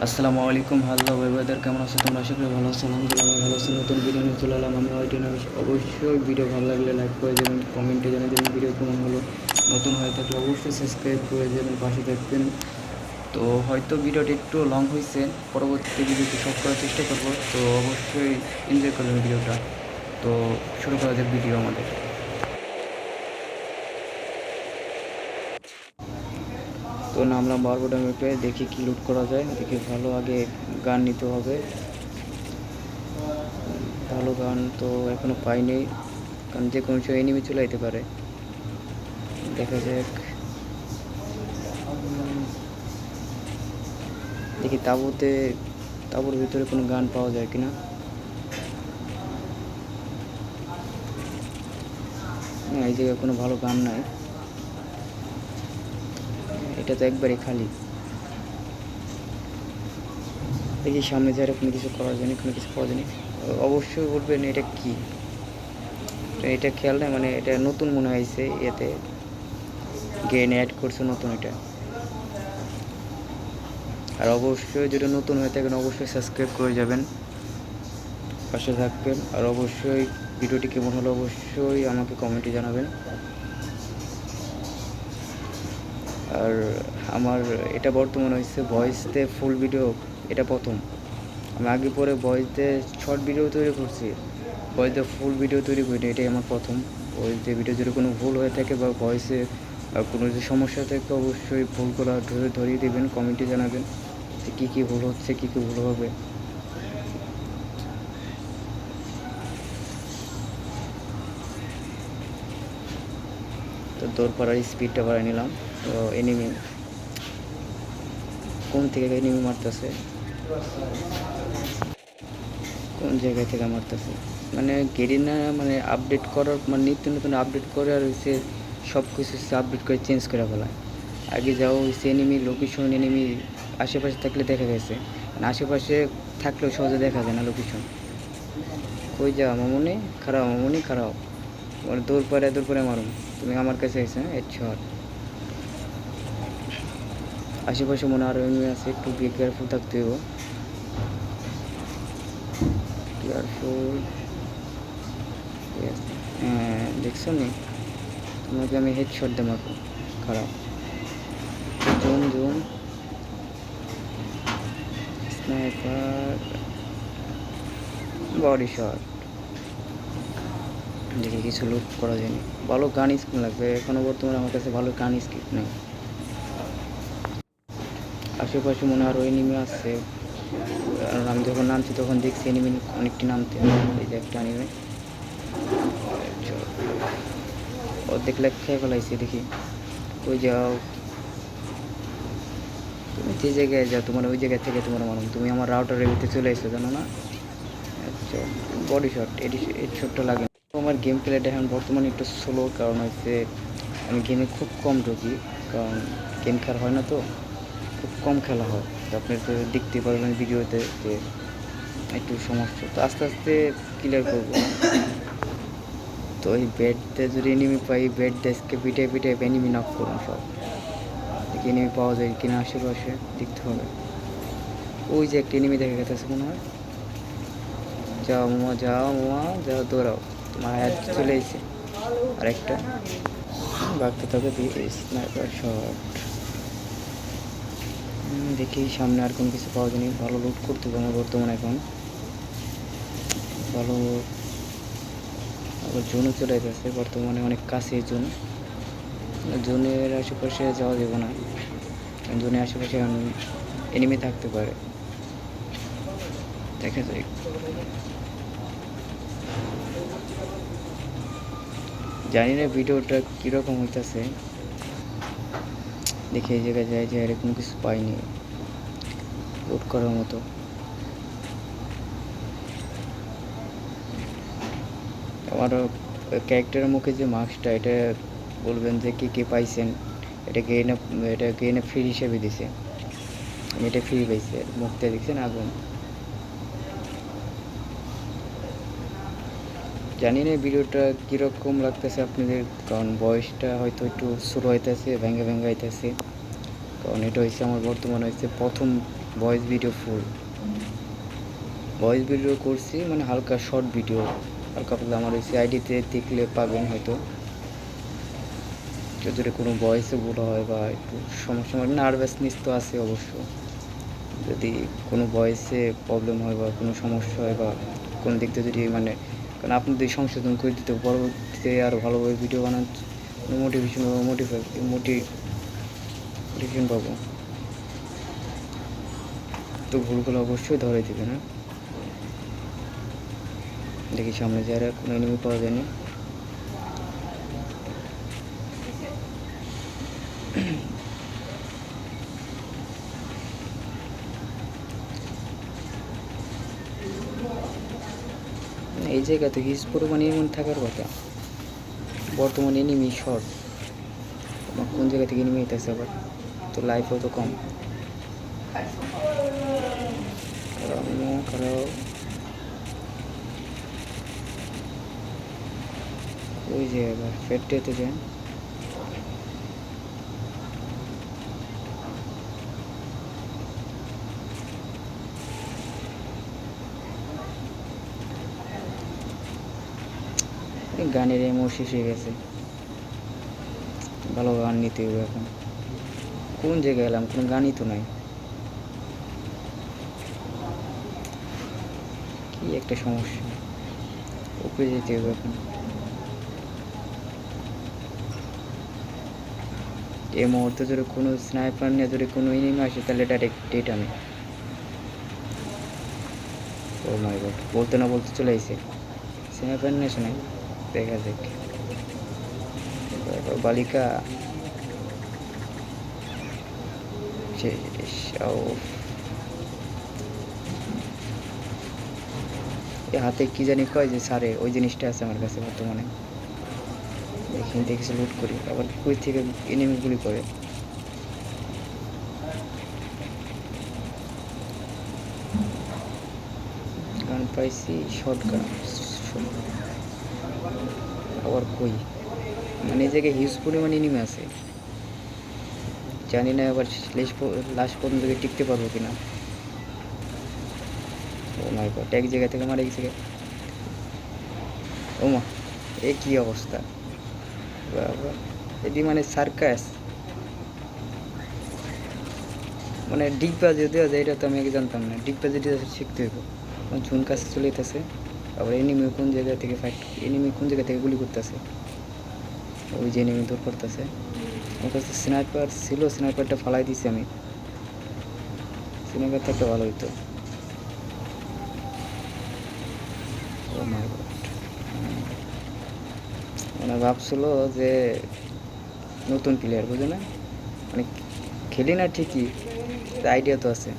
আসসালামু আলাইকুম। হ্যালো ভাইদের, কেমন আছো তোমরা? আশা করি ভালো আছো। আলহামদুলিল্লাহ আমি ভালো আছি। নতুন ভিডিও নিয়ে চলে এলাম আমি ওয়াইটিনার। অবশ্যই ভিডিও ভালো লাগলে লাইক করে দেবেন, কমেন্টে জানিয়ে দেবেন ভিডিও কেমন হলো। নতুন হয়ে থাকলে অবশ্যই সাবস্ক্রাইব করে দেবেন, পাশে থাকবেন। তো হয়তো ভিডিওটি একটু লং হয়েছে, পরবর্তীতে ভিডিওটি শর্ট করার চেষ্টা করবো। তো অবশ্যই এনজয় করবেন ভিডিওটা। তো শুরু করা যাক ভিডিও আমাদের। তো নামলাম বারবোডা ম্যাপে, দেখি কি লুট করা যায়। দেখি ভালো আগে গান নিতে হবে। ভালো গান তো এখনও পাইনি, কারণ যে কোনো সময় এনিমি চলে যেতে পারে। দেখা যাক, দেখি তাঁবুর ভিতরে কোনো গান পাওয়া যায় কিনা। না, এই জায়গায় কোনো ভালো গান নাই। এটা তো একবারে খালি। দেখি সামনে যাই, কোনো কিছু করা যায়নি, কোনো কিছু পাওয়া যায়নি। অবশ্যই বলবেন এটা কি, এটা খেয়াল নেই, মানে এটা নতুন মনে হয়েছে, এতে গেম অ্যাড করছে নতুন এটা। আর অবশ্যই যেটা নতুন হয়ে থাকেন অবশ্যই সাবস্ক্রাইব করে যাবেন, পাশে থাকবেন। আর অবশ্যই ভিডিওটি কেমন হলো অবশ্যই আমাকে কমেন্টে জানাবেন। আর আমার এটা বর্তমানে হয়েছে ভয়েসতে ফুল ভিডিও, এটা প্রথম। আমি আগে পরে ভয়েসতে শর্ট ভিডিও তৈরি করছি, ভয়েসতে ফুল ভিডিও তৈরি করিনি, এটাই আমার প্রথম। ভয়েসতে ভিডিও যদি কোনো ভুল হয়ে থাকে বা ভয়েসে কোনো যদি সমস্যা থাকে অবশ্যই ভুলগুলো ধরিয়ে দেবেন, কমেন্টে জানাবেন যে কী কী ভুল হচ্ছে, কী কী ভুল হবে। তো দৌড় পাড়ার স্পিডটা বাড়াই নিলাম। তো এনিমি কোন থেকে এনিমি মারতেছে, কোন জায়গা থেকে মারতেছে, মানে গেরিনা মানে আপডেট করার, মানে নিত্য নতুন আপডেট করে আর হচ্ছে সব কিছু আপডেট করে চেঞ্জ করে ফেলায়। আগে যাও হচ্ছে এনিমি লোকেশন, এনিমি আশেপাশে থাকলে দেখা গেছে, মানে আশেপাশে থাকলেও সহজে দেখা যায় না লোকেশন। কই যাও মামুনি, খারাপ মামুনি খারাপ, মানে দৌড় পারে মারুম, তুমি আমার কাছে এসে হেডশট। আশেপাশে মনে আরও এনিমি আছে, একটু বি কেয়ারফুল থাকতে হইব, কেয়ারফুল। হ্যাঁ দেখছো নি, তোমাকে আমি হেডশট দিয়ে মারবো, খারাপ। Zoom zoom, sniper, body shot. দেখি কিছু লুট করা যায়নি। ভালো গান স্কিন লাগবে, এখনও বর্তমানে আমার কাছে ভালো গান স্কিন নেই। আশেপাশে মনে আরও এনিমি আছে, কারণ আমি যখন নামছি তখন দেখছি এনিমি অনেকটি নামতে। এই যে একটা এনিমি, অর্ধেক লেগ খেয়ে ফেলাইছি। দেখি ওই যাও, তুমি যে জায়গায় যাও তোমার ওই জায়গা থেকে তোমার মানুষ, তুমি আমার রাউটারের ভিতরে চলে এসো জানো না। আচ্ছা, বডি শট, এই শটটা লাগে। আমার গেম প্লেটা এখন বর্তমানে একটু স্লো, কারণ হচ্ছে আমি গেমে খুব কম ঢুকি, কারণ গেম খেলা হয় না তো, খুব কম খেলা হয়। তো আপনি তো দেখতে পারবেন ভিডিওতে যে একটু সমস্যা, তো আস্তে আস্তে ক্লিয়ার করবো। তো এই বেডতে যদি এনিমি পাই, বেড ডেস্কে পিঠে পিঠে এনিমি নক করুন সব। দেখি এনিমি পাওয়া যায় কিনা আশেপাশে, দেখতে হবে। ওই যে একটা এনিমি দেখা গেছে মনে হয়। যাও মামা যাও, মামা যাও, দৌড়াও, তোমার হাত চলে এসেছে। আরেকটা বাঘতে থাকবে, দিয়ে স্নাইপার শট। দেখি সামনে আর কোনো কিছু পাওয়া যায়নি। ভালো লুট করতে হবে আমার বর্তমানে এখন, ভালো। আবার জোনও চলে যাচ্ছে বর্তমানে, অনেক কাছে জোন। জোনের আশেপাশে যাওয়া যাবে না, জোনের আশেপাশে এনিমি থাকতে পারে, দেখা যায়। জানি না ভিডিওটা কীরকম হইতেছে। দেখি এই জায়গায় যাই, যে এরকম কিছু পাইনি লুট করার মতো। আমার ক্যারেক্টারের মুখে যে মাস্কটা, এটা বলবেন যে কে পাইছেন। এটা গেনে ফ্রি হিসেবে দিছে, আমি এটা ফ্রি পাইছি। মুখটা দেখছেন আগুন। জানি না ভিডিওটা কীরকম লাগতেছে আপনাদের, কারণ বয়সটা হয়তো একটু স্লো হইতেছে, ভেঙে ভেঙে হইতেছে, কারণ এটা হচ্ছে আমার বর্তমানে হচ্ছে প্রথম voice video full voice video করছি, মানে হালকা শর্ট ভিডিও, হালকা পাতলা। আমার ওই আইডিতে দেখলে পাবেন হয়তো। যদি কোনো ভয়েসে ভুল হয় বা একটু সমস্যা, মানে নার্ভাসনেস তো আছে অবশ্য। যদি কোনো ভয়েসে প্রবলেম হয় বা কোনো সমস্যা হয় বা কোনো দিক দিয়ে যদি মানে, কারণ আপনি যদি সংশোধন করে দিতে পরবর্তীতে আরও ভালোভাবে ভিডিও বানান, মোটিভেশন মোটিভেশন পাবো। তো ভুলগুলো অবশ্যই ধরে দেবে না। দেখি সামনে যারা কোনো এনিমি পাওয়া যায়নি। এই জায়গাতে হিউজ পরিমাণ এনিমি থাকার কথা। বর্তমানে এনিমি শর্ট, কোন জায়গা থেকে এনিমি হইতেছে আবার, তো লাইফও তো কম। ওই যে এবার ফেটতে যান। গানের এমও শেষ হয়ে গেছে, ভালো গান নিতে হবে এখন। কোন জায়গায় এলাম, কোনো গানই তো নাই, কি একটা সমস্যা। উপরে যেতে হবে এখন। এই মুহূর্তে যদি কোনো স্নাইপার নিয়ে যদি কোনো এনিমি আসে তাহলে ডাইরেক্ট ডেট আমি। ও মাই গড, বলতে না বলতে চলে আইছে। স্নাইপার নিয়ে আসে নাই, দেখা যাক। বালিকা হাতে কি জানি কয় যে সারে, ওই জিনিসটা আছে আমার কাছে বর্তমানে। দেখি দেখেছি লুট করি, আবার কই থেকে এনিমিগুলি করে। গান পাইছি, শর্ট গান। আবার কই, মানে এই জায়গায় হিউজ পরিমাণ এনিমি আছে, জানি না আবার লাস্ট পর্যন্ত টিকতে পারবো কিনা। ও মাই গড, এক জায়গা থেকে আমার এক জায়গায়। ও মা, এ কি অবস্থা, বাবা এটি মানে সার্কাস। মানে ডিগবাজি দেওয়া যায়, এটা তো আমি আগে জানতাম না। ডিগবাজি দিয়ে শিখতে হইব। ঝুন কাছে চলে যেতেছে, আবার এনিমি কোন জায়গা থেকে এনিমি কোন জায়গা থেকে গুলি করতেছে। ওই যে এনিমি দূর করতেছে। আমার কাছে স্নাইপার ছিল, স্নাইপারটা ফালাই দিছি আমি। স্নাইপার থাকতে ভালো হইতো। ও মাই গড, মানে ভাবছিল যে নতুন প্লেয়ার, বুঝে না, মানে খেলি না ঠিকই, আইডিয়া তো আছে।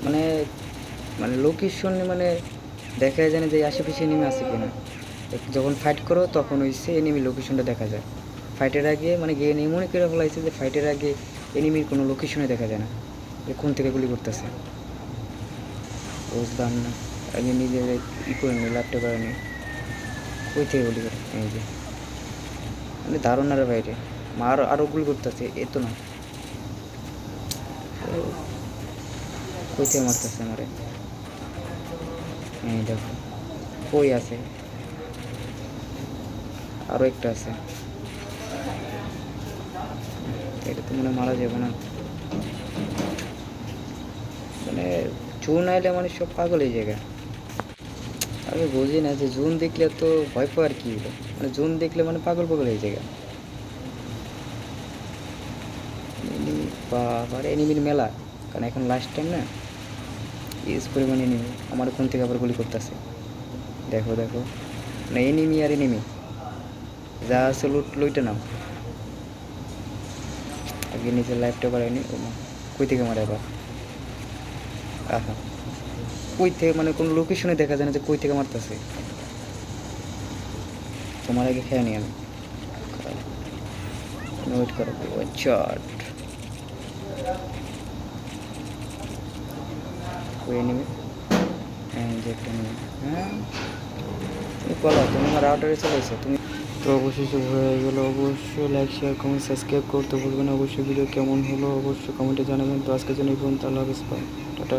মানে মানে লোকেশন মানে দেখা যায় না যে আশেপাশে এনিমি আছে কিনা। যখন ফাইট করো তখন হচ্ছে এনিমি লোকেশনটা দেখা যায়। ফাইটের আগে মানে গিয়ে মনে করে ফেলাইছে যে ফাইটের আগে এনিমির কোনো লোকেশনে দেখা যায় না, যে কোন থেকে গুলি করতেছে। বুঝলাম না, আগে নিজে ই করে নি, ল্যাপটপ করে নি, কই থেকে গুলি করে। এই যে মানে ধারণার বাইরে আরও গুলি করতেছে, এ তো না। কই থেকে মারতেছে আমারে, এই দেখো কই আছে, আরও একটা আছে। এটা তো মনে মারা যাবে না, মানে জুন আইলে মানে সব পাগল এই জায়গা। আমি বুঝি না যে জুন দেখলে তো ভয় পাওয়ার কি হলো, মানে জুন দেখলে মানে পাগল পাগল এই জায়গা। আবার এনিমির মেলা, কারণ এখন লাস্ট টাইম না, ইউজ পরিমাণ এনিমি। আমার কোন থেকে আবার গুলি করতেছে, দেখো দেখো, না এনিমি আর এনিমি যা আছে লুইটা নাও। আগে নিজের লাইফটা বাড়ায়নি। ও মা, কই থেকে মারে আবার। আহা, কই থেকে মানে কোনো লোকেশনে দেখা যায় না যে কই থেকে মারতেছে। তোমার আগে খেয়ে নি আমি, ওয়েট করো। চট কই এনিমি, হ্যাঁ যে একটা এনিমি। হ্যাঁ তুমি বলো, তুমি আমার রাউটারে চলে এসো। তুমি তো অবশেষে হয়ে গেল। অবশ্যই লাইক শেয়ার কমেন্ট সাবস্ক্রাইব করতে ভুলবেন না। অবশ্যই ভিডিও কেমন হলো অবশ্যই কমেন্টে জানাবেন। তো আজকের জন্য এই পর্যন্ত। আল্লাহ হাফেজ, বাই, টাটা।